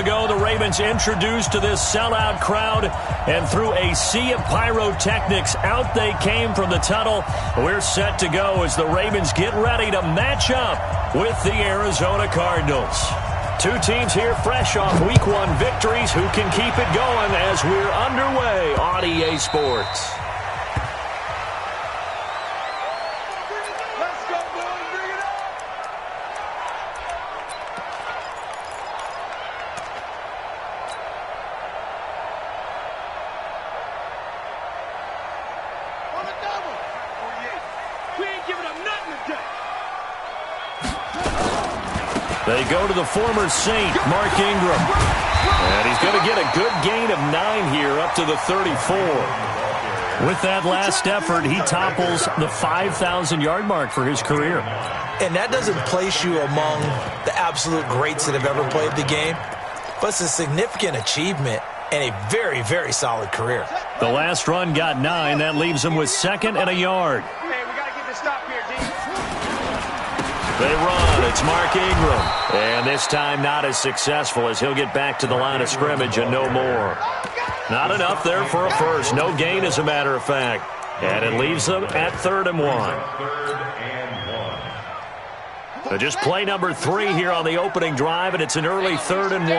ago, the Ravens introduced to this sellout crowd, and through a sea of pyrotechnics, out they came from the tunnel. We're set to go as the Ravens get ready to match up with the Arizona Cardinals. Two teams here fresh off Week 1 victories. Who can keep it going as we're underway on EA Sports? They go to the former Saint, Mark Ingram. And he's going to get a good gain of 9 here up to the 34. With that last effort, he topples the 5,000-yard mark for his career. And that doesn't place you among the absolute greats that have ever played the game, but it's a significant achievement and a very, very solid career. The last run got 9. That leaves him with 2nd and a yard. Hey, we got to get this stop here, D. They run. It's Mark Ingram. And this time not as successful as he'll get back to the line of scrimmage and no more. Not enough there for a first. No gain, as a matter of fact. And it leaves them at 3rd and 1. So just play number 3 here on the opening drive, and it's an early 3rd and 1.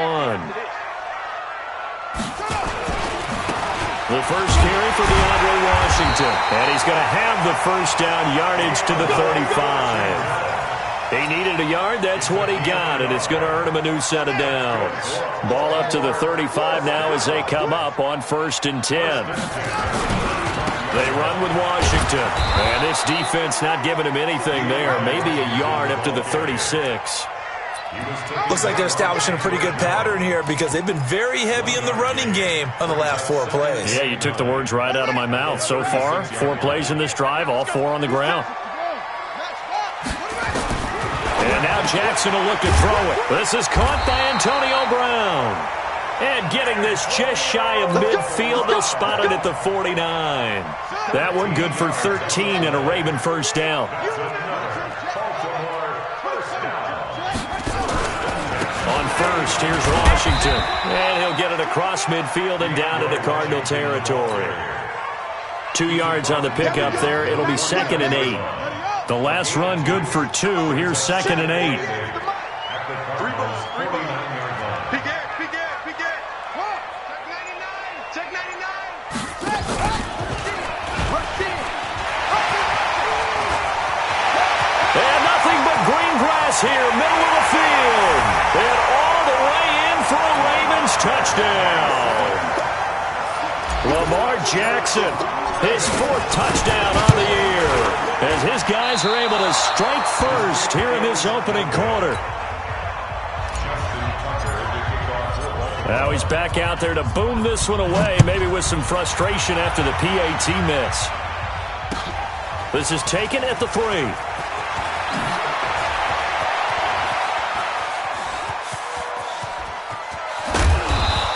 The first carry for DeAndre Washington. And he's going to have the first down yardage to the 35. He needed a yard. That's what he got, and it's going to earn him a new set of downs. Ball up to the 35 now as they come up on 1st and 10. They run with Washington, and this defense not giving him anything there. Maybe a yard up to the 36. Looks like they're establishing a pretty good pattern here because they've been very heavy in the running game on the last 4 plays. Yeah, you took the words right out of my mouth. So far, 4 plays in this drive, all 4 on the ground. And now Jackson will look to throw it. This is caught by Antonio Brown. And getting this just shy of midfield, they'll spot it at the 49. That one good for 13 and a Raven first down. On first, here's Washington. And he'll get it across midfield and down into Cardinal territory. 2 yards on the pickup there. It'll be 2nd and 8. The last run good for 2. Here's 2nd and 8. And nothing but green grass here, middle of the field. And all the way in for a Ravens touchdown. Lamar Jackson, his 4th touchdown on the year, as his guys are able to strike first here in this opening quarter. Now he's back out there to boom this one away, maybe with some frustration after the PAT miss. This is taken at the 3.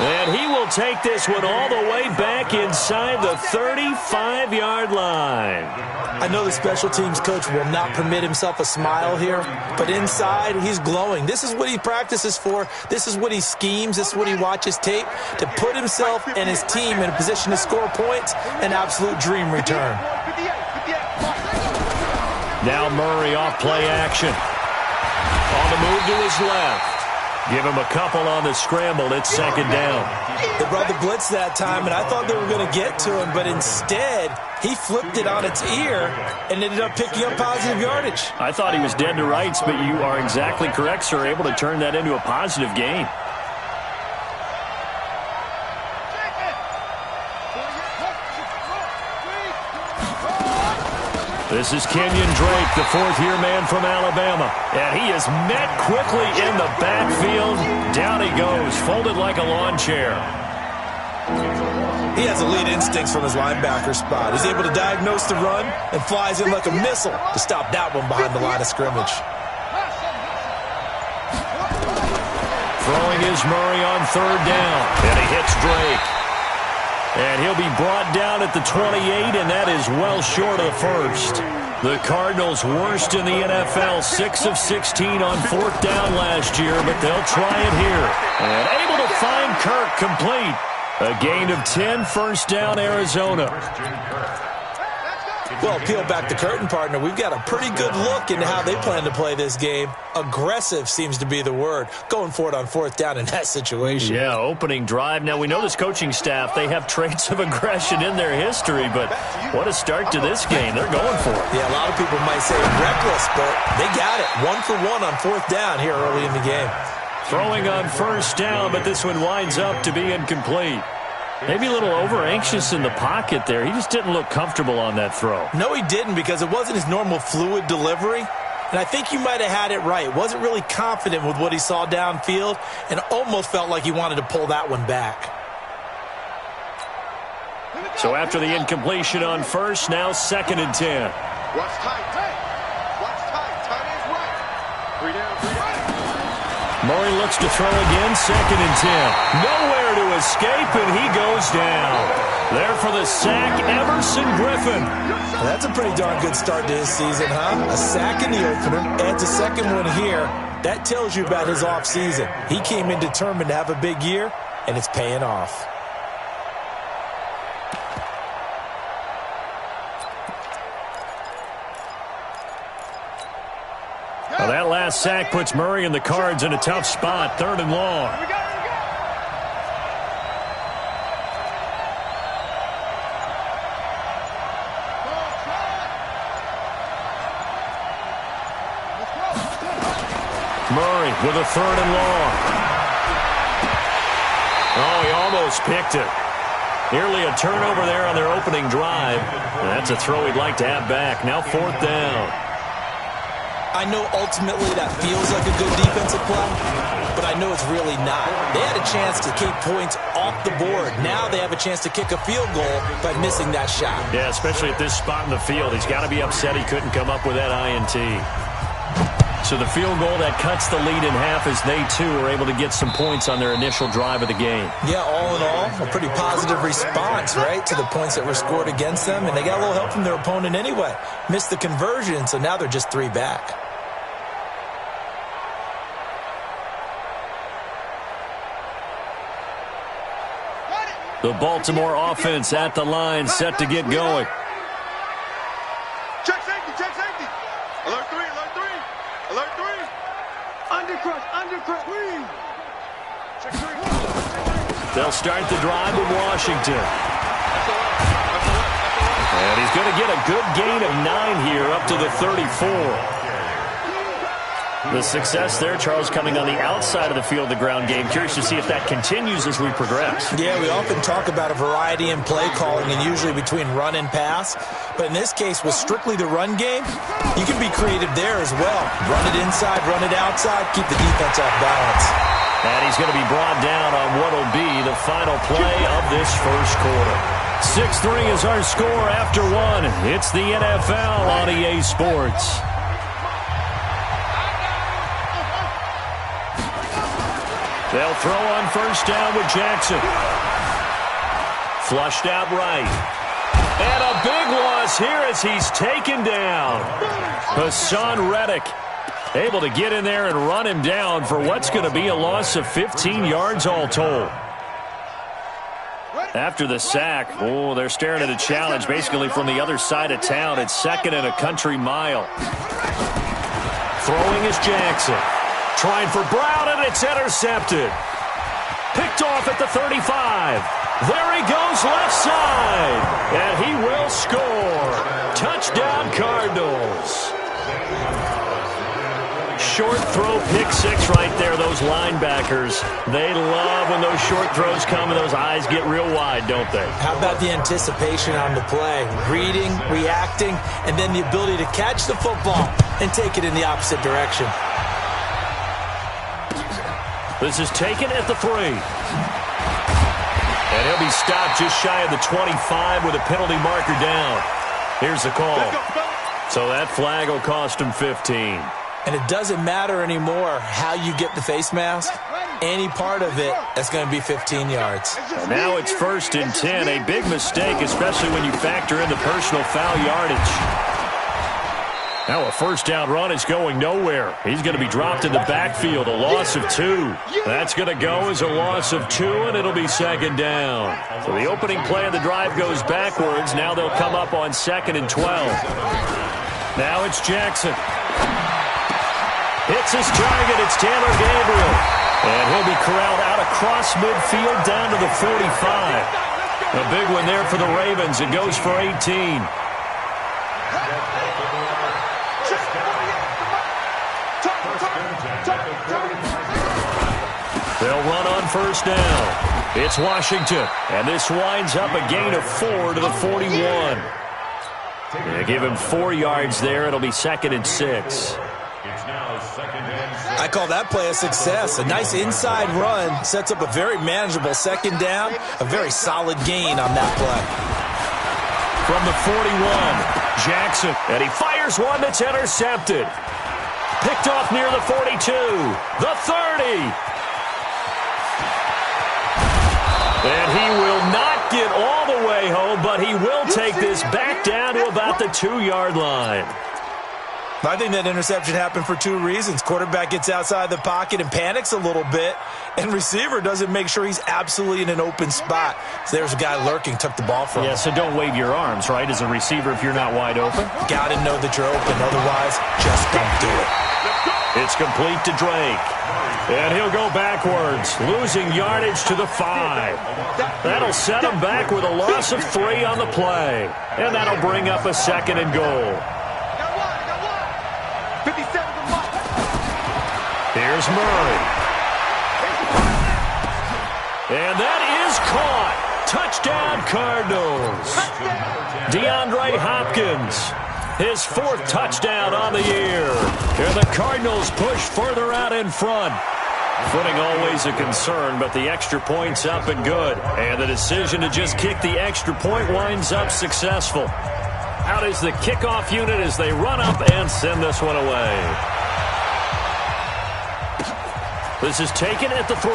And he will take this one all the way back inside the 35-yard line. I know the special teams coach will not permit himself a smile here, but inside he's glowing. This is what he practices for. This is what he schemes. This is what he watches tape to put himself and his team in a position to score points. An absolute dream return. Now Murray off play action. On the move to his left. Give him a couple on the scramble. It's 2nd down. They brought the blitz that time, and I thought they were going to get to him, but instead he flipped it on its ear and ended up picking up positive yardage. I thought he was dead to rights, but you are exactly correct, sir. Able to turn that into a positive gain. This is Kenyon Drake, the 4th-year man from Alabama. And he is met quickly in the backfield. Down he goes, folded like a lawn chair. He has elite instincts from his linebacker spot. He's able to diagnose the run and flies in like a missile to stop that one behind the line of scrimmage. Throwing is Murray on 3rd down. And he hits Drake. And he'll be brought down at the 28, and that is well short of the first. The Cardinals worst in the NFL, 6 of 16 on 4th down last year, but they'll try it here. And able to find Kirk, complete. A gain of 10, first down, Arizona. Well, peel back the curtain, partner. We've got a pretty good look into how they plan to play this game. Aggressive seems to be the word. Going for it on fourth down in that situation. Yeah, opening drive. Now, we know this coaching staff, they have traits of aggression in their history, but what a start to this game. They're going for it. Yeah, a lot of people might say reckless, but they got it. 1 for 1 on fourth down here early in the game. Throwing on first down, but this one winds up to be incomplete. Maybe a little over-anxious in the pocket there. He just didn't look comfortable on that throw. No, he didn't, because it wasn't his normal fluid delivery. And I think you might have had it right. Wasn't really confident with what he saw downfield and almost felt like he wanted to pull that one back. So after the incompletion on first, now 2nd and 10. Watch tight. Watch tight. Tight ends right. 3 down, 3 down. Murray looks to throw again, 2nd and 10. Nowhere to escape, and he goes down. There for the sack, Everson Griffin. Well, that's a pretty darn good start to his season, huh? A sack in the opener, adds a second one here. That tells you about his offseason. He came in determined to have a big year, and it's paying off. Well, that last sack puts Murray and the Cards in a tough spot, 3rd and long. Murray with a 3rd and long. Oh, he almost picked it. Nearly a turnover there on their opening drive. And that's a throw he'd like to have back. Now 4th down. I know ultimately that feels like a good defensive play, but I know it's really not. They had a chance to keep points off the board. Now they have a chance to kick a field goal by missing that shot. Yeah, especially at this spot in the field. He's got to be upset he couldn't come up with that INT. So the field goal that cuts the lead in half as they, too, are able to get some points on their initial drive of the game. Yeah, all in all, a pretty positive response, right, to the points that were scored against them. And they got a little help from their opponent anyway. Missed the conversion, so now they're just 3 back. The Baltimore offense at the line, set to get going. Check safety. Alert 3, alert 3. Alert 3. Undercut. Check 3. They'll start the drive with Washington. And he's going to get a good gain of 9 here up to the 34. The success there, Charles, coming on the outside of the field, the ground game. Curious to see if that continues as we progress. Yeah, we often talk about a variety in play calling and usually between run and pass. But in this case, with strictly the run game, you can be creative there as well. Run it inside, run it outside, keep the defense off balance. And he's going to be brought down on what will be the final play of this first quarter. 6-3 is our score after 1. It's the NFL on EA Sports. They'll throw on first down with Jackson. Flushed out right. And a big loss here as he's taken down. Hassan Reddick able to get in there and run him down for what's going to be a loss of 15 yards all told. After the sack, oh, they're staring at a challenge basically from the other side of town. It's 2nd and a country mile. Throwing is Jackson. Trying for Brown, and it's intercepted. Picked off at the 35. There he goes left side. And he will score. Touchdown, Cardinals. Short throw, pick 6 right there. Those linebackers, they love when those short throws come and those eyes get real wide, don't they? How about the anticipation on the play? Reading, reacting, and then the ability to catch the football and take it in the opposite direction. This is taken at the 3. And he'll be stopped just shy of the 25 with a penalty marker down. Here's the call. So that flag will cost him 15. And it doesn't matter anymore how you get the face mask. Any part of it, that's going to be 15 yards. And now it's 1st and 10. A big mistake, especially when you factor in the personal foul yardage. Now a first down run is going nowhere. He's going to be dropped in the backfield, a loss of 2. That's going to go as a loss of 2, and it'll be second down. So the opening play of the drive goes backwards. Now they'll come up on 2nd and 12. Now it's Jackson. Hits his target. It's Taylor Gabriel. And he'll be corralled out across midfield down to the 45. A big one there for the Ravens. It goes for 18. They'll run on first down. It's Washington, and this winds up a gain of 4 to the 41. They give him 4 yards there. It'll be 2nd and 6. I call that play a success. A nice inside run sets up a very manageable second down. A very solid gain on that play. From the 41, Jackson, and he fires one that's intercepted. Picked off near the 42, the 30. And he will not get all the way home, but he will take this back down to about the 2-yard line. I think that interception happened for 2 reasons. Quarterback gets outside the pocket and panics a little bit, and receiver doesn't make sure he's absolutely in an open spot. So there's a guy lurking, took the ball from him. Yeah, so don't wave your arms, right, as a receiver if you're not wide open? Got to know that you're open. Otherwise, just don't do it. It's complete to Drake. And he'll go backwards, losing yardage to the 5. That'll set him back with a loss of 3 on the play. And that'll bring up a 2nd and goal. Here's Murray. And that is caught. Touchdown, Cardinals. DeAndre Hopkins, his 4th touchdown on the year. And the Cardinals push further out in front. Footing always a concern, but the extra point's up and good. And the decision to just kick the extra point winds up successful. Out is the kickoff unit as they run up and send this one away. This is taken at the 3.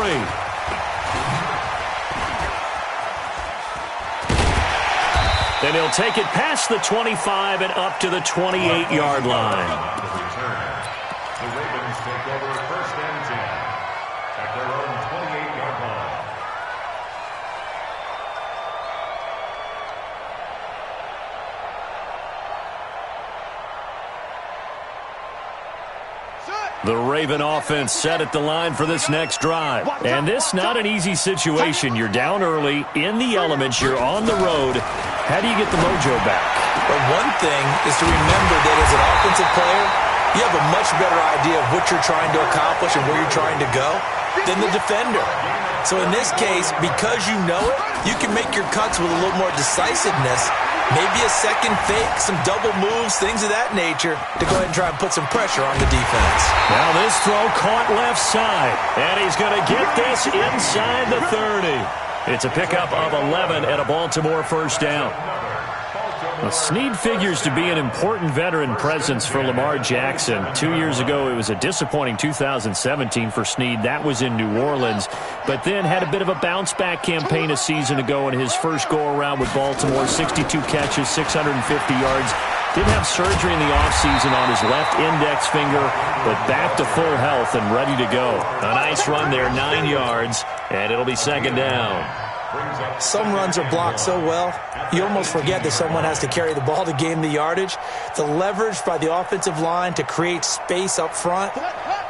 Then he'll take it past the 25 and up to the 28-yard line. The Ravens take over 1st and 10 at their own 28-yard line. The Raven offense set at the line for this next drive. And this not an easy situation. You're down early, in the elements, you're on the road. How do you get the mojo back? But one thing is to remember that as an offensive player, you have a much better idea of what you're trying to accomplish and where you're trying to go than the defender. So in this case, because you know it, you can make your cuts with a little more decisiveness. Maybe a second fake, some double moves, things of that nature to go ahead and try and put some pressure on the defense. Now this throw caught left side, and he's going to get this inside the 30. It's a pickup of 11 and a Baltimore first down. Well, Snead figures to be an important veteran presence for Lamar Jackson. 2 years ago, it was a disappointing 2017 for Snead. That was in New Orleans, but then had a bit of a bounce-back campaign a season ago in his first go-around with Baltimore. 62 catches, 650 yards. Didn't have surgery in the offseason on his left index finger, but back to full health and ready to go. A nice run there, 9 yards, and it'll be second down. Some runs are blocked so well, you almost forget that someone has to carry the ball to gain the yardage. The leverage by the offensive line to create space up front,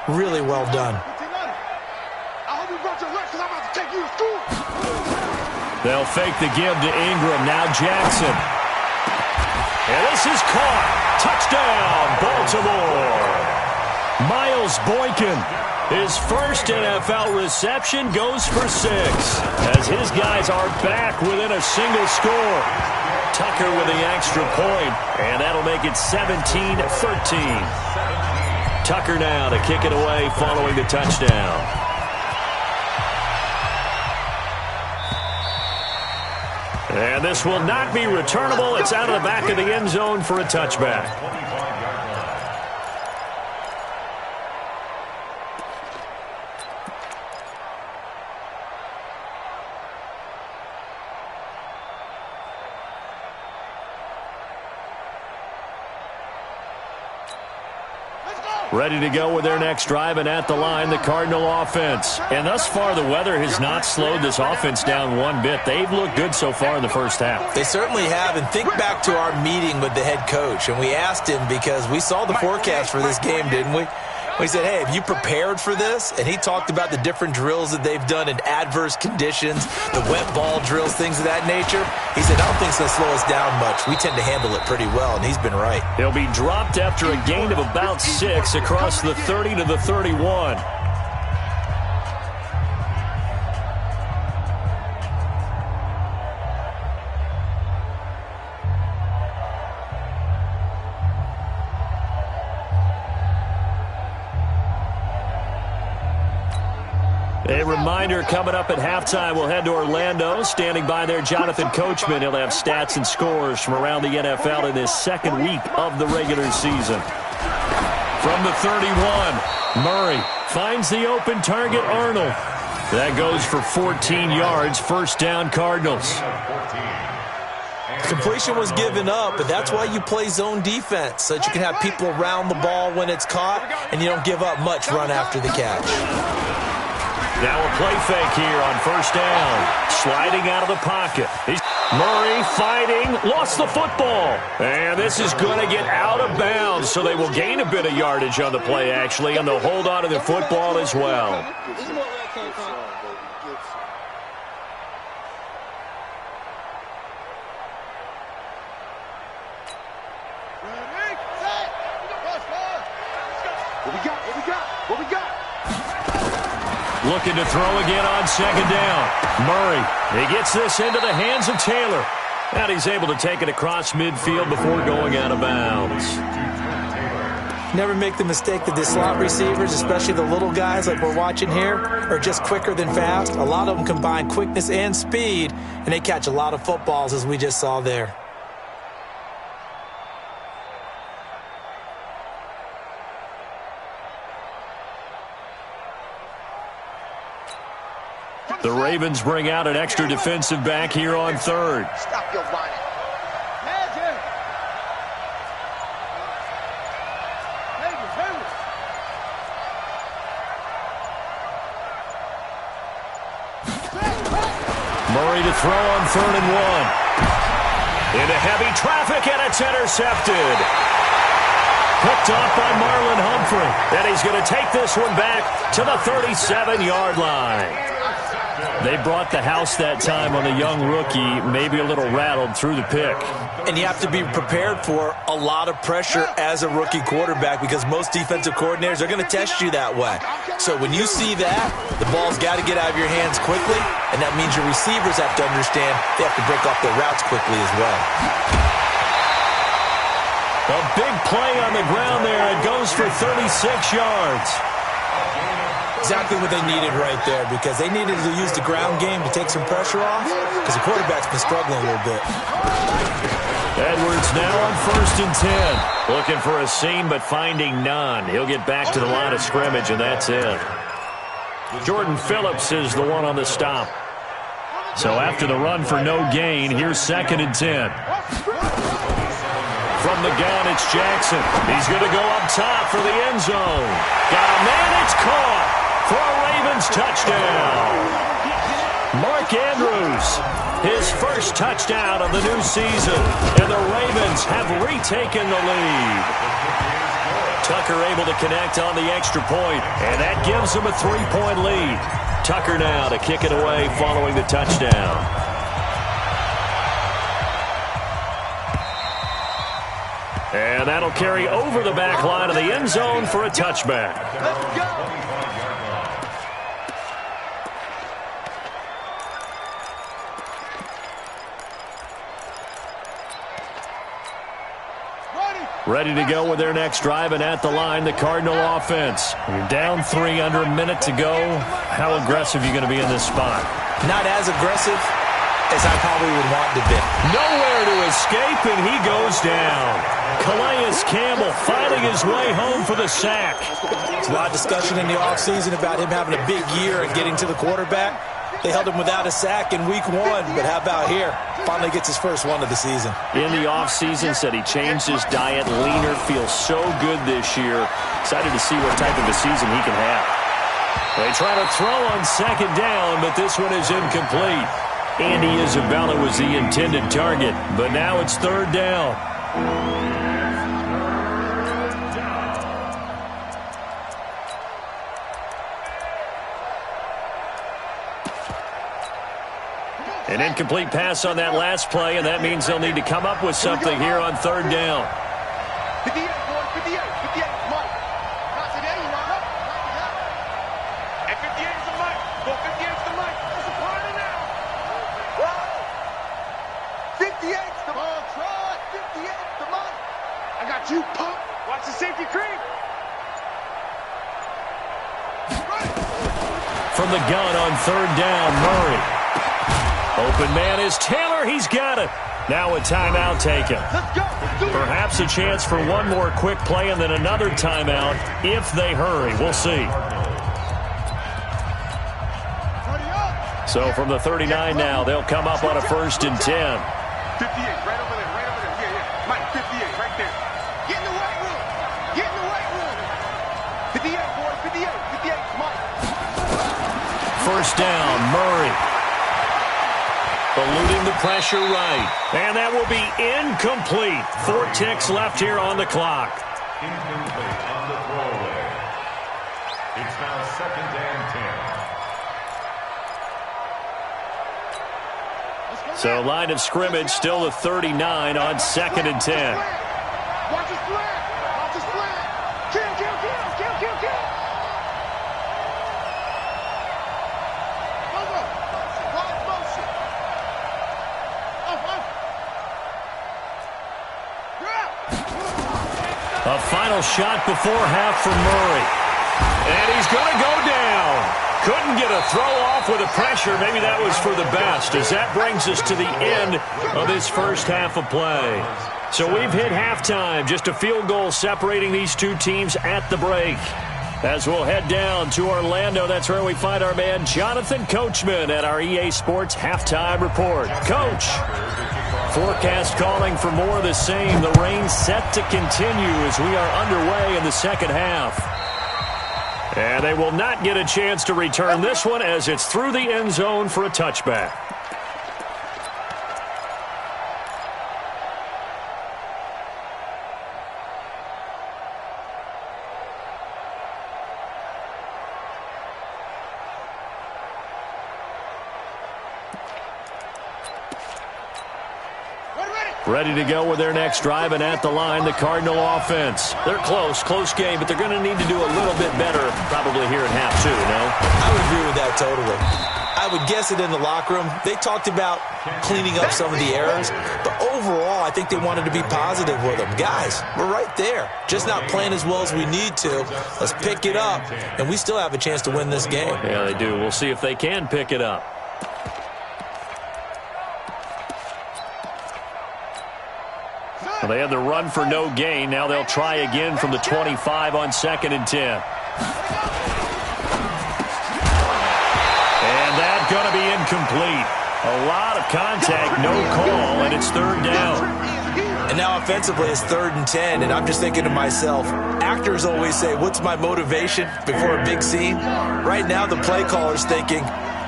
really well done. They'll fake the give to Ingram. Now Jackson. And this is caught. Touchdown, Baltimore. Miles Boykin. His first NFL reception goes for 6 as his guys are back within a single score. Tucker with the extra point, and that'll make it 17-13. Tucker now to kick it away following the touchdown. And this will not be returnable. It's out of the back of the end zone for a touchback. Ready to go with their next drive, and at the line, the Cardinal offense. And thus far, the weather has not slowed this offense down one bit. They've looked good so far in the first half. They certainly have, and think back to our meeting with the head coach, and we asked him because we saw the forecast for this game, didn't we? We said, hey, have you prepared for this? And he talked about the different drills that they've done in adverse conditions, the wet ball drills, things of that nature. He said, I don't think it's going to slow us down much. We tend to handle it pretty well, and he's been right. He'll be dropped after a gain of about 6 across the 30 to the 31. A reminder, coming up at halftime, we'll head to Orlando. Standing by there, Jonathan Coachman. He'll have stats and scores from around the NFL in this second week of the regular season. From the 31, Murray finds the open target, Arnold. That goes for 14 yards, first down, Cardinals. Completion was given up, but that's why you play zone defense, so that you can have people around the ball when it's caught, and you don't give up much run after the catch. Now a play fake here on first down. Sliding out of the pocket. Murray fighting, lost the football. And this is going to get out of bounds, so they will gain a bit of yardage on the play, actually, and they'll hold on to the football as well. What we got? Looking to throw again on second down. Murray, he gets this into the hands of Taylor. And he's able to take it across midfield before going out of bounds. Never make the mistake that the slot receivers, especially the little guys like we're watching here, are just quicker than fast. A lot of them combine quickness and speed, and they catch a lot of footballs, as we just saw there. The Ravens bring out an extra defensive back here on third. Stop your whining. Murray to throw on 3rd and 1. Into heavy traffic, and it's intercepted. Picked off by Marlon Humphrey. And he's going to take this one back to the 37-yard line. They brought the house that time on the young rookie, maybe a little rattled through the pick. And you have to be prepared for a lot of pressure as a rookie quarterback, because most defensive coordinators are going to test you that way. So when you see that, the ball's got to get out of your hands quickly, and that means your receivers have to understand they have to break off their routes quickly as well. A big play on the ground there. It goes for 36 yards. Exactly what they needed right there, because they needed to use the ground game to take some pressure off, because the quarterback's been struggling a little bit. Edwards now on 1st and 10. Looking for a seam, but finding none. He'll get back to the line of scrimmage, and that's it. Jordan Phillips is the one on the stop. So after the run for no gain, here's 2nd and 10. From the gun, it's Jackson. He's going to go up top for the end zone. Got a man, it's caught for a Ravens touchdown. Mark Andrews, his first touchdown of the new season, and the Ravens have retaken the lead. Tucker able to connect on the extra point, and that gives them a 3-point lead. Tucker now to kick it away following the touchdown. And that'll carry over the back line of the end zone for a touchback. Let's go. Ready to go with their next drive, and at the line, the Cardinal offense. You're down 3 under a minute to go. How aggressive are you going to be in this spot? Not as aggressive as I probably would want to be. Nowhere to escape, and he goes down. Calais Campbell finding his way home for the sack. There's a lot of discussion in the offseason about him having a big year and getting to the quarterback. They held him without a sack in week 1, but how about here? Finally gets his first one of the season. In the offseason, said he changed his diet, leaner, feels so good this year. Excited to see what type of a season he can have. They try to throw on second down, but this one is incomplete. Andy Isabella was the intended target, but now it's third down. An incomplete pass on that last play, and that means they'll need to come up with something here on third down. 58, boy, 58, 58, Mike. Not today, you line up. And 58 is the Mike. Go 58 is the Mike. It's a party now. 58 is the ball, try. 58 is the Mike. I got you, pump. Watch the safety creep. From the gun on third down, Murray. Open man is Taylor. He's got it. Now a timeout taken. Let's go. Perhaps a chance for one more quick play and then another timeout if they hurry. We'll see. So from the 39 now, they'll come up on a 1st and 10. 58, right over there, right over there. Yeah. Mike, 58, right there. Get in the weight room. Get in the weight room. 58, boy, 58, 58, Mike. First down, Murray. Eluding the pressure right. And that will be incomplete. 4 ticks left here on the clock. Incomplete on the throwaway. It's now 2nd and 10. So line of scrimmage still the 39 on 2nd and 10. Watch his flag. Watch his flag. Kill, kill, kill, kill, kill, kill. Wide motion. A final shot before half for Murray. And he's going to go down. Couldn't get a throw off with the pressure. Maybe that was for the best, as that brings us to the end of this first half of play. So we've hit halftime. Just a field goal separating these two teams at the break. As we'll head down to Orlando, that's where we find our man Jonathan Coachman at our EA Sports Halftime Report. Coach, forecast calling for more of the same. The rain set to continue as we are underway in the second half. And they will not get a chance to return this one as it's through the end zone for a touchback. Ready to go with their next drive, and at the line, the Cardinal offense. They're close game, but they're going to need to do a little bit better probably here in half two, no? I would agree with that totally. I would guess it in the locker room. They talked about cleaning up some of the errors, but overall, I think they wanted to be positive with them. Guys, we're right there. Just not playing as well as we need to. Let's pick it up, and we still have a chance to win this game. Yeah, they do. We'll see if they can pick it up. Well, they had the run for no gain. Now they'll try again from the 25 on 2nd and 10. And that's going to be incomplete. A lot of contact, no call, and it's 3rd down. And now offensively it's 3rd and 10, and I'm just thinking to myself, actors always say, what's my motivation before a big scene? Right now the play caller's thinking,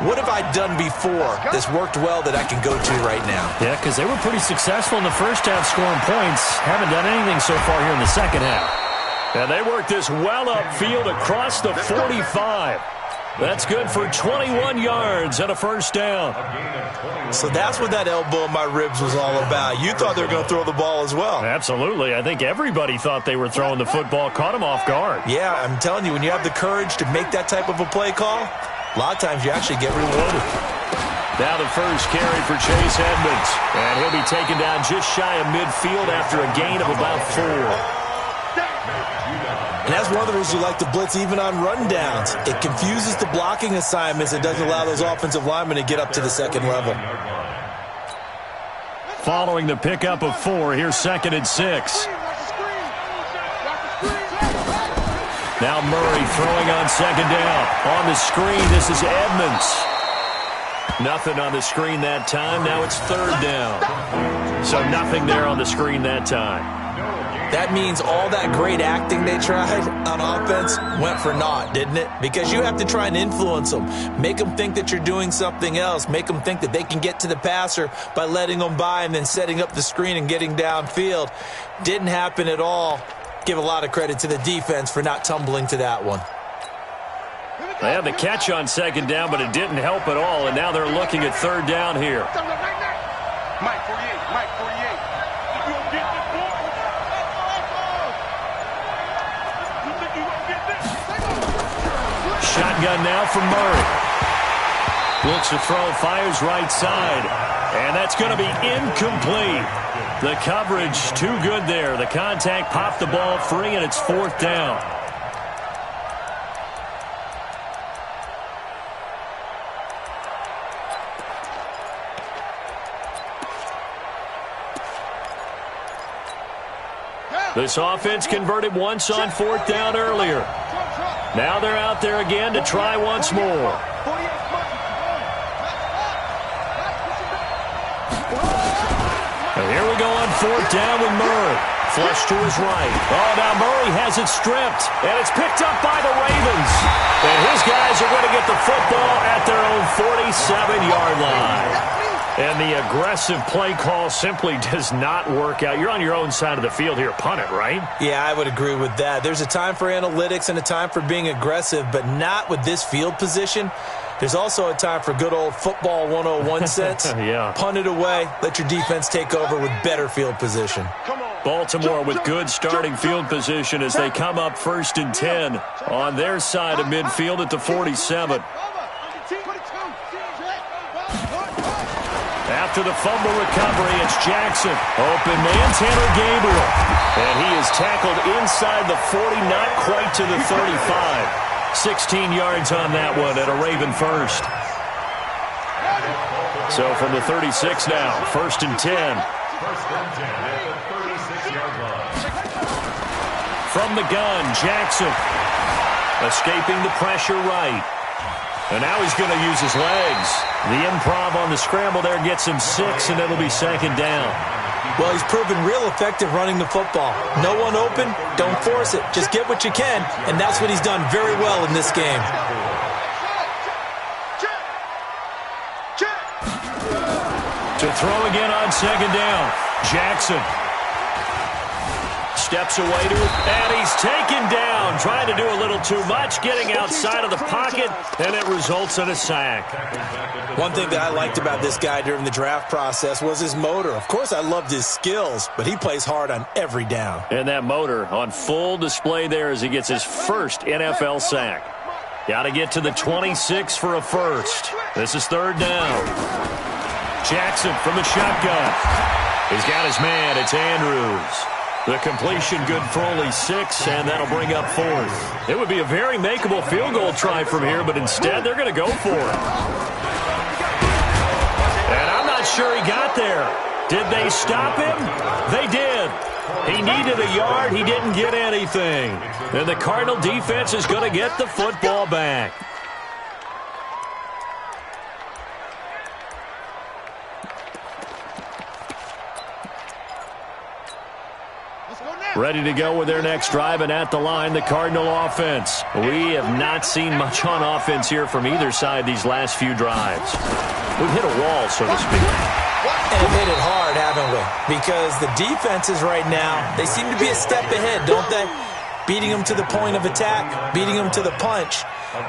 what have I done before that's worked well that I can go to right now? Yeah, because they were pretty successful in the first half scoring points. Haven't done anything so far here in the second half. And they work this well upfield across the 45. That's good for 21 yards and a first down. So that's what that elbow in my ribs was all about. You thought they were going to throw the ball as well. Absolutely. I think everybody thought they were throwing the football, caught them off guard. Yeah, I'm telling you, when you have the courage to make that type of a play call, a lot of times you actually get rewarded. Now the first carry for Chase Edmonds. And he'll be taken down just shy of midfield after a gain of about 4. And that's one of the reasons you like to blitz even on rundowns. It confuses the blocking assignments. It doesn't allow those offensive linemen to get up to the second level. Following the pickup of 4, here's 2nd and 6. Now Murray throwing on 2nd down. On the screen, this is Edmonds. Nothing on the screen that time. Now it's third down. So nothing there on the screen that time. That means all that great acting they tried on offense went for naught, didn't it? Because you have to try and influence them. Make them think that you're doing something else. Make them think that they can get to the passer by letting them by and then setting up the screen and getting downfield. Didn't happen at all. Give a lot of credit to the defense for not tumbling to that one. They had the catch on second down, but it didn't help at all, and now they're looking at third down here. Mike 48, Mike 48. You gonna get this boy? You think you gonna get this? Shotgun now from Murray. Looks to throw, fires right side, and that's going to be incomplete. The coverage too good there. The contact popped the ball free, and it's fourth down. This offense converted once on fourth down earlier. Now they're out there again to try once more. And here we go on fourth down with Murray. Flush to his right. Oh, now Murray has it stripped, and it's picked up by the Ravens. And his guys are going to get the football at their own 47-yard line. And the aggressive play call simply does not work out. You're on your own side of the field here. Punt it, right? Yeah, I would agree with that. There's a time for analytics and a time for being aggressive, but not with this field position. There's also a time for good old football 101 sense. Yeah. Punt it away. Let your defense take over with better field position. Baltimore with good starting field position as they come up first and 10 on their side of midfield at the 47. After the fumble recovery, it's Jackson. Open man, Tanner Gabriel. And he is tackled inside the 40, not quite to the 35. 16 yards on that one at a Raven first. So from the 36 now, first and 10. First and 10 at the 36-yard line. From the gun, Jackson. Escaping the pressure right. And now he's going to use his legs. The improv on the scramble there gets him 6, and it'll be second down. Well, he's proven real effective running the football. No one open, don't force it. Just get what you can, and that's what he's done very well in this game. To throw again on second down. Jackson. Steps away to it, and he's taken down. Trying to do a little too much, getting outside of the pocket, and it results in a sack. One thing that I liked about this guy during the draft process was his motor. Of course, I loved his skills, but he plays hard on every down. And that motor on full display there as he gets his first NFL sack. Got to get to the 26 for a first. This is third down. Jackson from the shotgun. He's got his man. It's Andrews. The completion good for only 6, and that'll bring up fourth. It would be a very makeable field goal try from here, but instead they're going to go for it. And I'm not sure he got there. Did they stop him? They did. He needed a yard. He didn't get anything. And the Cardinal defense is going to get the football back. Ready to go with their next drive, and at the line, the Cardinal offense. We have not seen much on offense here from either side these last few drives. We've hit a wall, so to speak. And hit it hard, haven't we? Because the defenses right now, they seem to be a step ahead, don't they? Beating them to the point of attack, beating them to the punch.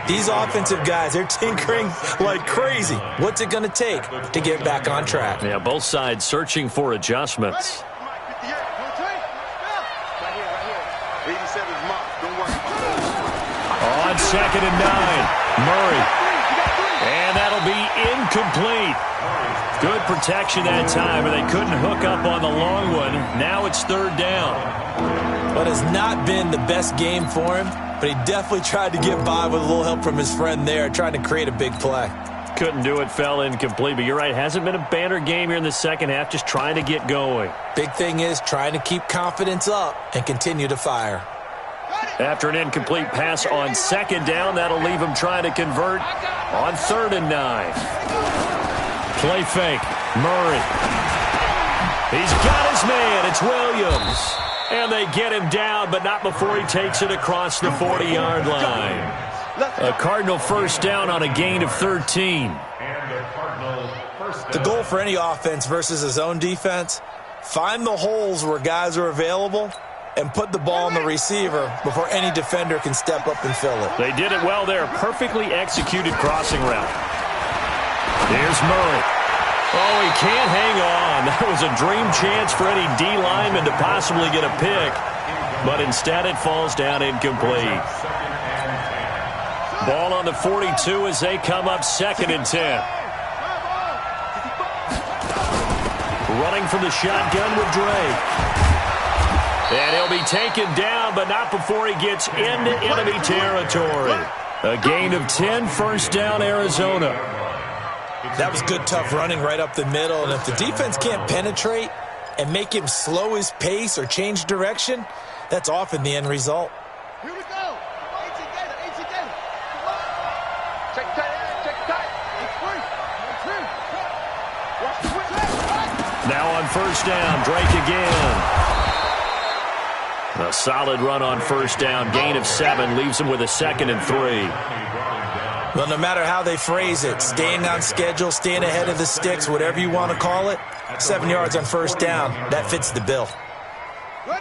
These offensive guys, they're tinkering like crazy. What's it going to take to get back on track? Yeah, both sides searching for adjustments. On second and 9, Murray. And that'll be incomplete. Good protection that time, and they couldn't hook up on the long one. Now it's third down. But it's not been the best game for him, but he definitely tried to get by with a little help from his friend there, trying to create a big play. Couldn't do it, fell incomplete. But you're right, hasn't been a banner game here in the second half, just trying to get going. Big thing is trying to keep confidence up and continue to fire. After an incomplete pass on second down, that'll leave him trying to convert on third and 9. Play fake. Murray. He's got his man. It's Williams. And they get him down, but not before he takes it across the 40-yard line. A Cardinal first down on a gain of 13. The goal for any offense versus his own defense, find the holes where guys are available and put the ball on the receiver before any defender can step up and fill it. They did it well there. Perfectly executed crossing route. Here's Murray. Oh, he can't hang on. That was a dream chance for any D lineman to possibly get a pick, but instead it falls down incomplete. Ball on the 42 as they come up 2nd and 10. Running from the shotgun with Drake. And he'll be taken down, but not before he gets into enemy territory. A gain of 10, first down, Arizona. That was good, tough running right up the middle. And if the defense can't penetrate and make him slow his pace or change direction, that's often the end result. Here we go. 8 together. Check tight. It's free. Watch the switch. Now on first down, Drake again. A solid run on first down. Gain of 7 leaves him with a 2nd and 3. Well, no matter how they phrase it, staying on schedule, staying ahead of the sticks, whatever you want to call it, 7 yards on first down, that fits the bill.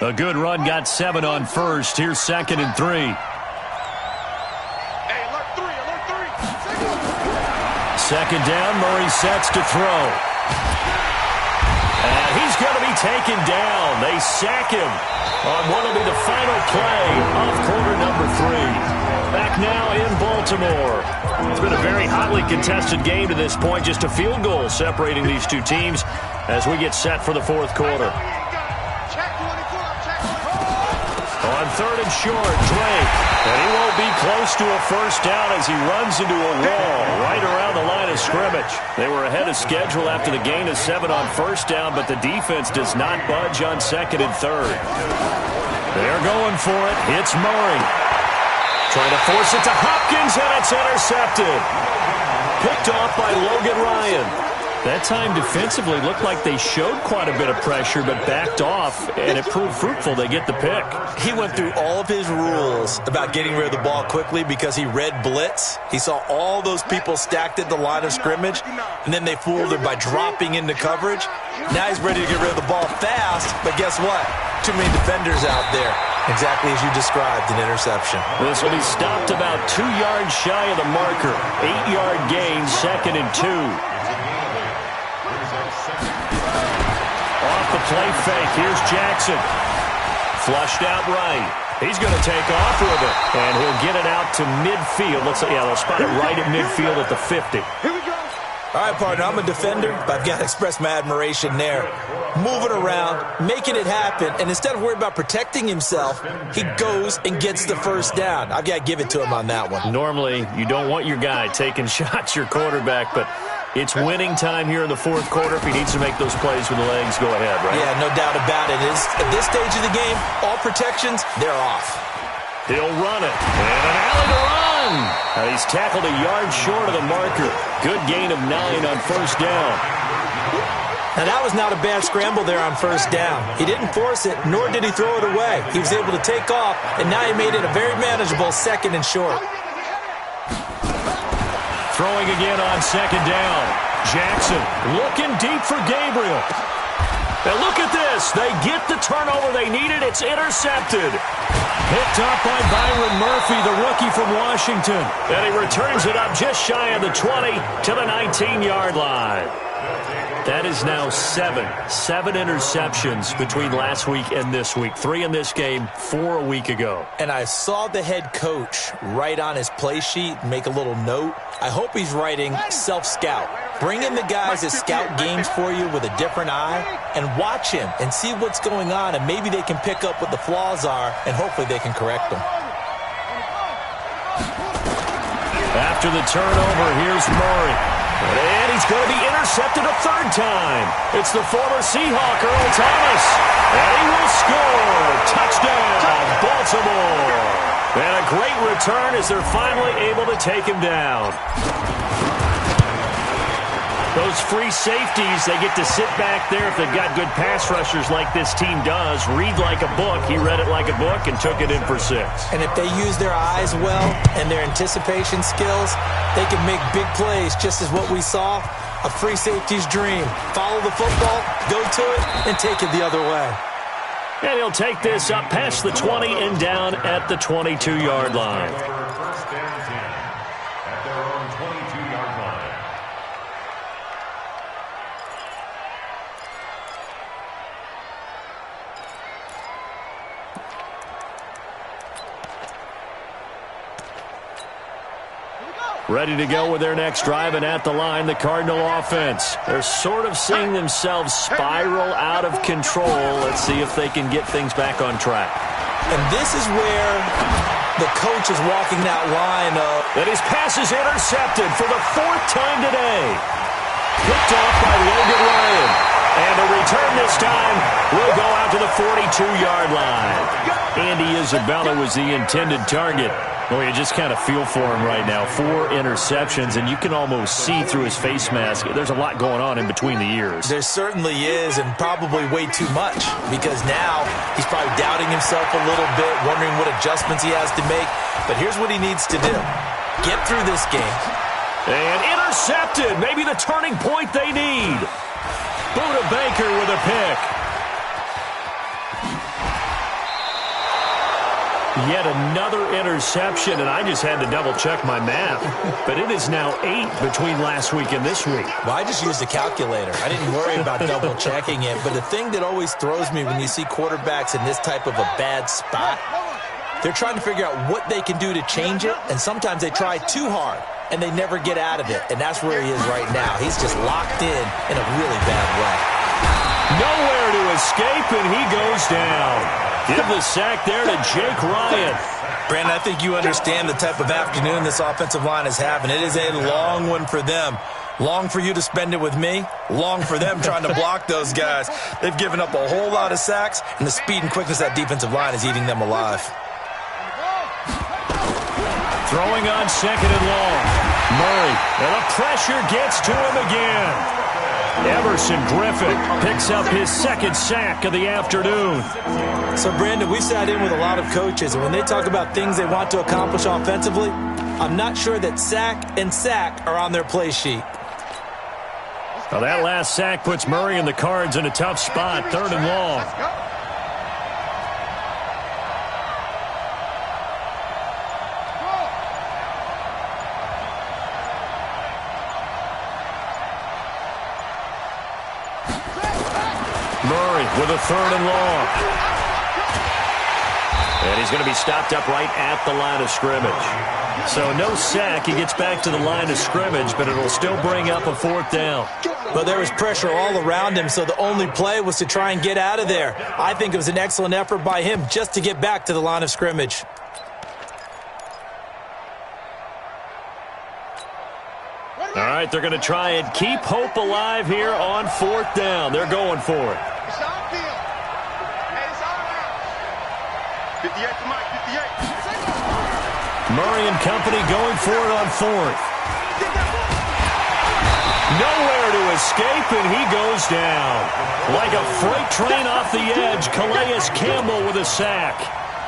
A good run got 7 on first. Here's 2nd and 3. Hey, alert 3. Second down, Murray sets to throw. And he's going to be taken down. They sack him on what will be the final play of quarter number 3. Back now in Baltimore. It's been a very hotly contested game to this point. Just a field goal separating these two teams as we get set for the 4th quarter. On 3rd and short, Drake. And he won't be close to a first down as he runs into a wall right around the line of scrimmage. They were ahead of schedule after the gain of 7 on first down, but the defense does not budge on 2nd and 3rd. They're going for it. It's Murray. Trying to force it to Hopkins, and it's intercepted. Picked off by Logan Ryan. That time defensively looked like they showed quite a bit of pressure, but backed off, and it proved fruitful. They get the pick. He went through all of his rules about getting rid of the ball quickly because he read blitz. He saw all those people stacked at the line of scrimmage, and then they fooled him by dropping into coverage. Now he's ready to get rid of the ball fast, but guess what? Too many defenders out there. Exactly as you described, an interception. This will be stopped about 2 yards shy of the marker. 8-yard gain, 2nd and 2. Off the play fake, here's Jackson. Flushed out right. He's going to take off with it, and he'll get it out to midfield. They'll spot it right at midfield at the 50. Here we go. All right, partner, I'm a defender, but I've got to express my admiration there. Moving around, making it happen, and instead of worrying about protecting himself, he goes and gets the first down. I've got to give it to him on that one. Normally, you don't want your guy taking shots, your quarterback, but it's winning time here in the 4th quarter. If he needs to make those plays with the legs, go ahead, right? Yeah, no doubt about it. At this stage of the game, all protections, they're off. He'll run it, and an alley to run. He's tackled a yard short of the marker. Good gain of 9 on first down. Now, that was not a bad scramble there on first down. He didn't force it, nor did he throw it away. He was able to take off, and now he made it a very manageable 2nd and short. Throwing again on 2nd down. Jackson looking deep for Gabriel. And look at this. They get the turnover they needed. It's intercepted. Picked up by Byron Murphy, the rookie from Washington. And he returns it up just shy of the 20 to the 19-yard line. That is now 7 interceptions between last week and this week. 3 in this game, 4 a week ago. And I saw the head coach write on his play sheet, make a little note. I hope he's writing self-scout. Bring in the guys that scout games for you with a different eye and watch him and see what's going on, and maybe they can pick up what the flaws are, and hopefully they can correct them. After the turnover, here's Murray. And he's going to be intercepted a 3rd time. It's the former Seahawk, Earl Thomas. And he will score. Touchdown, Baltimore. And a great return as they're finally able to take him down. Those free safeties, they get to sit back there if they've got good pass rushers like this team does. Read like a book. He read it like a book and took it in for 6. And if they use their eyes well and their anticipation skills, they can make big plays, just as what we saw, a free safety's dream. Follow the football, go to it, and take it the other way. And he'll take this up past the 20 and down at the 22-yard line. First and 10 at their own 22-yard line. Ready to go with their next drive, and at the line, the Cardinal offense. They're sort of seeing themselves spiral out of control. Let's see if they can get things back on track. And this is where the coach is walking that line of... And his pass is intercepted for the 4th time today. Picked off by Logan Ryan. And the return this time will go out to the 42-yard line. Andy Isabella was the intended target. Well, you just kind of feel for him right now. 4 interceptions, and you can almost see through his face mask. There's a lot going on in between the ears. There certainly is, and probably way too much, because now he's probably doubting himself a little bit, wondering what adjustments he has to make. But here's what he needs to do. Get through this game. And intercepted. Maybe the turning point they need. Buda Baker with a pick. Yet another interception, and I just had to double-check my math. But it is now 8 between last week and this week. Well, I just used a calculator. I didn't worry about double-checking it. But the thing that always throws me when you see quarterbacks in this type of a bad spot, they're trying to figure out what they can do to change it, and sometimes they try too hard, and they never get out of it. And that's where he is right now. He's just locked in a really bad way. Nowhere to escape, and he goes down. Give the sack there to Jake Ryan. Brandon, I think you understand the type of afternoon this offensive line is having. It is a long one for them. Long for you to spend it with me. Long for them trying to block those guys. They've given up a whole lot of sacks, and the speed and quickness of that defensive line is eating them alive. Throwing on 2nd and long. Murray, and the pressure gets to him again. Everson Griffin picks up his 2nd sack of the afternoon. So, Brandon, we sat in with a lot of coaches, and when they talk about things they want to accomplish offensively, I'm not sure that sack and sack are on their play sheet. Well, that last sack puts Murray and the Cards in a tough spot, 3rd and long. Murray with a 3rd and long. And he's going to be stopped up right at the line of scrimmage. So no sack. He gets back to the line of scrimmage, but it'll still bring up a 4th down. Well, there was pressure all around him, so the only play was to try and get out of there. I think it was an excellent effort by him just to get back to the line of scrimmage. All right, they're going to try and keep hope alive here on 4th down. They're going for it. It's downfield. Hey, it's all around. 58 to Mike, 58. Murray and company going for it on 4th. Nowhere to escape, and he goes down. Like a freight train off the edge, Calais Campbell with a sack.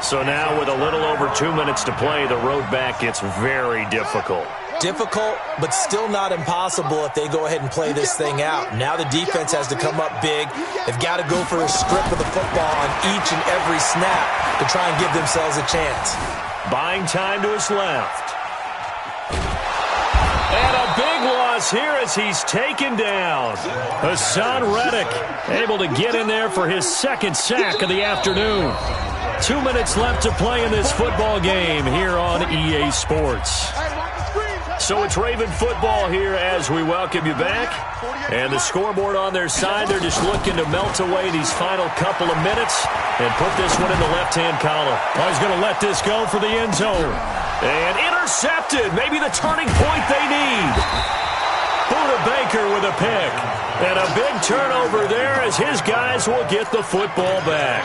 So now with a little over 2 minutes to play, the road back gets very difficult. Difficult, but still not impossible if they go ahead and play this thing out. Now the defense has to come up big. They've got to go for a strip of the football on each and every snap to try and give themselves a chance. Buying time to his left. And a big loss here as he's taken down. Hassan Reddick able to get in there for his 2nd sack of the afternoon. 2 minutes left to play in this football game here on EA Sports. So it's Raven football here as we welcome you back. And the scoreboard on their side, they're just looking to melt away these final couple of minutes and put this one in the left-hand column. Oh, he's going to let this go for the end zone. And intercepted. Maybe the turning point they need. Buda Baker with a pick. And a big turnover there as his guys will get the football back.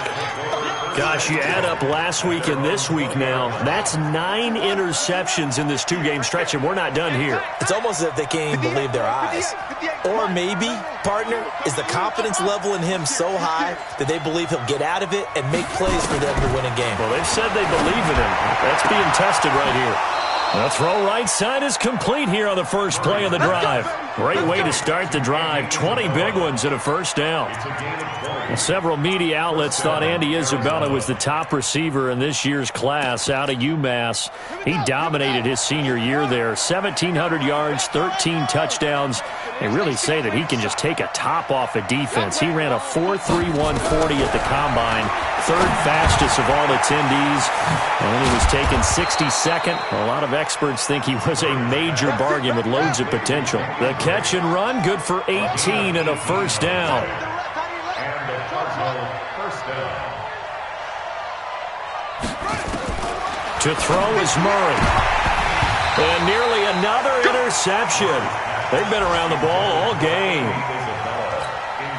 Gosh, you add up last week and this week now, that's 9 interceptions in this 2-game stretch, and we're not done here. It's almost as if they can't even believe their eyes. Or maybe, partner, is the confidence level in him so high that they believe he'll get out of it and make plays for them to win a game. Well, they've said they believe in him. That's being tested right here. The throw right side is complete here on the first play of the drive. Great way to start the drive. 20 big ones and a first down. Several media outlets thought Andy Isabella was the top receiver in this year's class out of UMass. He dominated his senior year there. 1,700 yards, 13 touchdowns. They really say that he can just take a top off a defense. He ran a 4.31 40 at the combine, 3rd fastest of all attendees, and he was taken 62nd. A lot of experts think he was a major bargain with loads of potential. The catch and run, good for 18 and a first down. And a personal first down. To throw is Murray. And nearly another interception. They've been around the ball all game.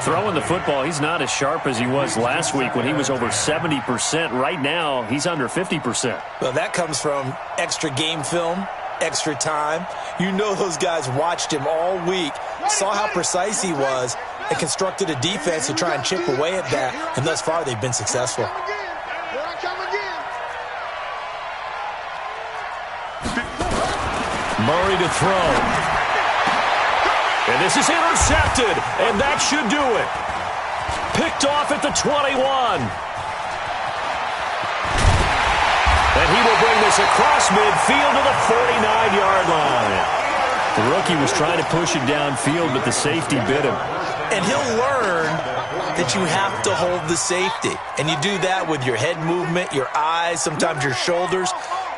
Throwing the football, he's not as sharp as he was last week when he was over 70%. Right now, he's under 50%. Well, that comes from extra game film, extra time. You know those guys watched him all week, saw how precise he was, and constructed a defense to try and chip away at that. And thus far, they've been successful. Murray to throw. And this is intercepted, and that should do it. Picked off at the 21. And he will bring this across midfield to the 49-yard line. The rookie was trying to push it downfield, but the safety bit him. And he'll learn that you have to hold the safety. And you do that with your head movement, your eyes, sometimes your shoulders.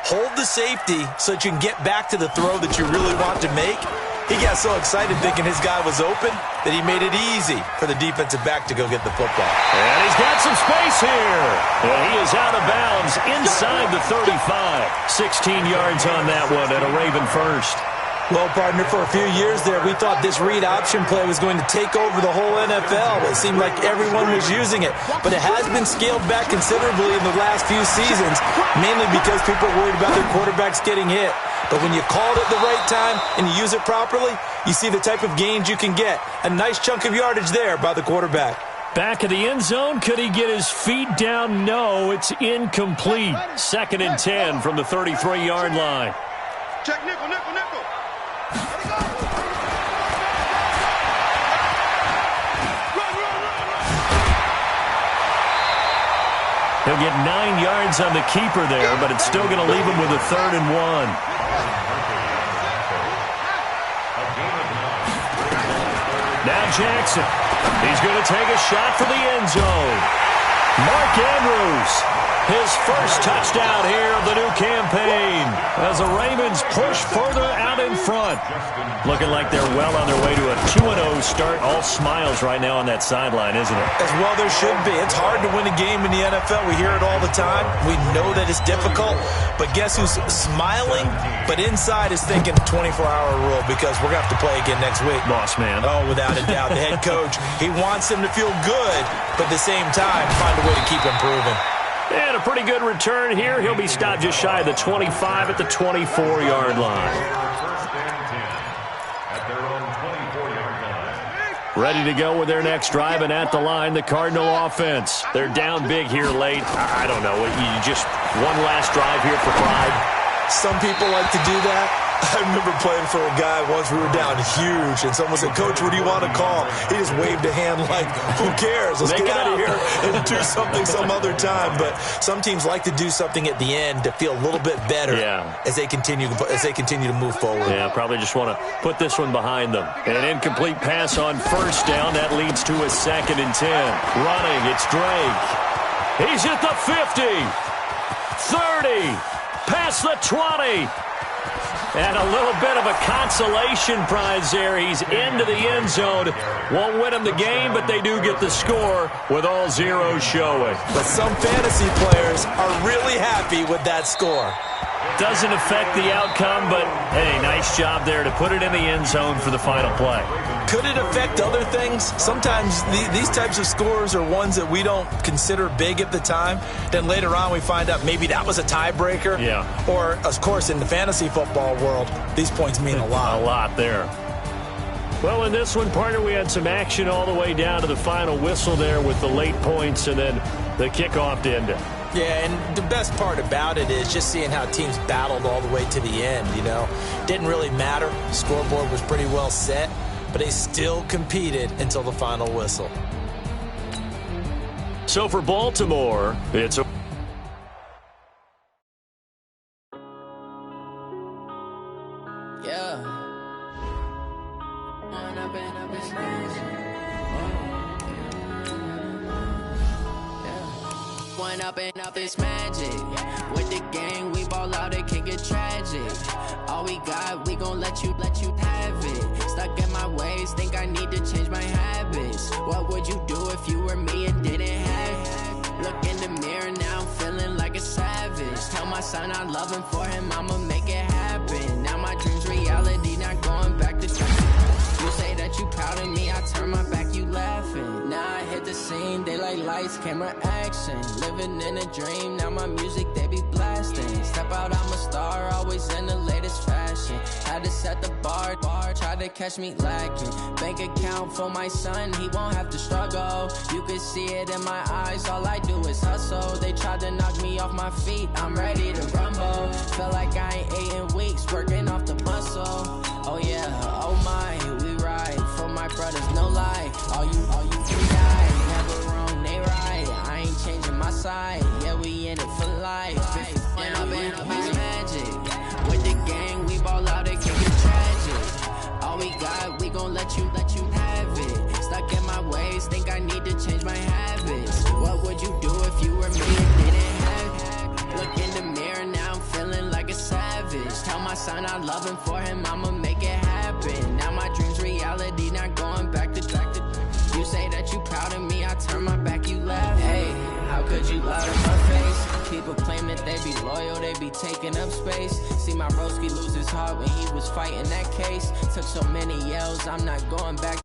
Hold the safety so that you can get back to the throw that you really want to make. He got so excited thinking his guy was open that he made it easy for the defensive back to go get the football. And he's got some space here. And he is out of bounds inside the 35. 16 yards on that one and a Raven first. Well, partner, for a few years there, we thought this read option play was going to take over the whole NFL. It seemed like everyone was using it. But it has been scaled back considerably in the last few seasons, mainly because people are worried about their quarterbacks getting hit. But when you call it at the right time and you use it properly, you see the type of gains you can get. A nice chunk of yardage there by the quarterback. Back of the end zone. Could he get his feet down? No, it's incomplete. 2nd and 10 from the 33-yard line. Check nickel, nickel, nickel. He'll get 9 yards on the keeper there, but it's still going to leave him with a 3rd and 1. Now Jackson. He's going to take a shot for the end zone. Mark Andrews, his first touchdown here of the new campaign as the Ravens push further out in front. Looking like they're well on their way to a 2-0 start. All smiles right now on that sideline, isn't it? As well there should be. It's hard to win a game in the NFL. We hear it all the time. We know that it's difficult. But guess who's smiling? But inside is thinking 24-hour rule because we're going to have to play again next week. Boss man. Oh, without a doubt. The head coach, he wants them to feel good, but at the same time, find a way to keep improving. And a pretty good return here. He'll be stopped just shy of the 25 at the 24-yard line. Ready to go with their next drive, and at the line, the Cardinal offense. They're down big here late. I don't know. You just one last drive here for pride. Some people like to do that. I remember playing for a guy once. We were down huge, and someone said, "Coach, what do you want to call?" He just waved a hand like, "Who cares? Let's get out of here and do something some other time." But some teams like to do something at the end to feel a little bit better as they continue to move forward. Yeah, probably just want to put this one behind them. An incomplete pass on first down. That leads to a 2nd and 10. Running, it's Drake. He's at the 50, 30, past the 20. And a little bit of a consolation prize there. He's into the end zone. Won't win him the game, but they do get the score with all zeros showing. But some fantasy players are really happy with that score. Doesn't affect the outcome, but, hey, nice job there to put it in the end zone for the final play. Could it affect other things? Sometimes these types of scores are ones that we don't consider big at the time. Then later on we find out maybe that was a tiebreaker. Yeah. Or, of course, in the fantasy football world, these points mean a lot. A lot there. Well, in this one, partner, we had some action all the way down to the final whistle there with the late points and then the kickoff to end it. Yeah, and the best part about it is just seeing how teams battled all the way to the end, you know. Didn't really matter. Scoreboard was pretty well set, but they still competed until the final whistle. So for Baltimore, it's a... Yeah. One up and up is magic. With the gang, we ball out, it can get tragic. All we got, we gon' let you have it. Stuck in my ways, think I need to change my habits. What would you do if you were me and didn't have it? Look in the mirror, now I'm feeling like a savage. Tell my son I love him, for him I'ma make it happen. Now my dream's reality, not going back to you say that you proud of me, I turn my back, you laughing. Now I hit the scene, they like lights, camera, action. Living in a dream, now my music, they be blasting. Step out, I'm a star, always in the latest fashion. Had to set the bar, try to catch me lacking. Bank account for my son, he won't have to struggle. You can see it in my eyes, all I do is hustle. They tried to knock me off my feet, I'm ready to rumble. Felt like I ain't ate in weeks, working off the muscle. Oh yeah, oh my, we ride for my brothers, no lie. All you can die, never wrong, they right. I ain't changing my side, yeah, we in it for life. And up and up is magic. With the gang, we ball out, it can get tragic. All we got, we gon' let you have it. Stuck in my ways, think I need to change my habits. What would you do if you were me and didn't have it? Look in the mirror, now I'm feeling like a savage. Tell my son I love him, for him I'ma make it happen. Now my dream's reality, not going back to you say that you proud of me, I turn my back, you laugh. Hey, how could you lie to my face? People claim that they be loyal, they be taking up space. See my broski lose his heart when he was fighting that case. Took so many yells, I'm not going back.